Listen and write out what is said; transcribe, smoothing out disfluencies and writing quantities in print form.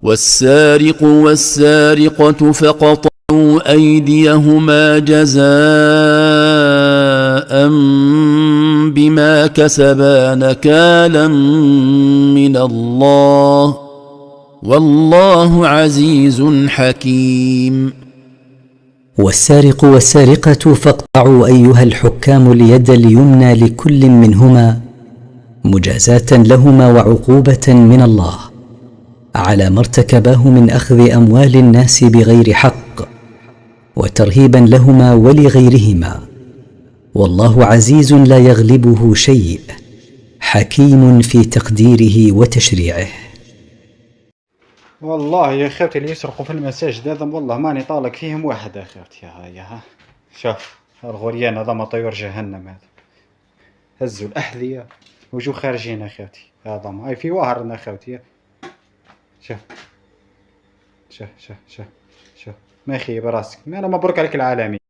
والسارق والسارقة فقطعوا أيديهما جزاء بما كسبا نكالا من الله والله عزيز حكيم. والسارق والسارقة فاقطعوا أيها الحكام اليد اليمنى لكل منهما مجازاة لهما وعقوبة من الله على ما ارتكباه من أخذ أموال الناس بغير حق وترهيبا لهما ولغيرهما، والله عزيز لا يغلبه شيء حكيم في تقديره وتشريعه. والله يا اخوتي اللي يسرقوا في المساجد هذا والله ماني طالق فيهم واحد يا اخوتي. ها شوف الغريان هذا ما طيور جهنم هذا، هزوا الأحذية وجو خارجين اخوتي. هذا ما في واهرنا اخوتي. شوف شوف شوف شوف شوف ما يخيب راسك. انا مبروك عليك العالمي.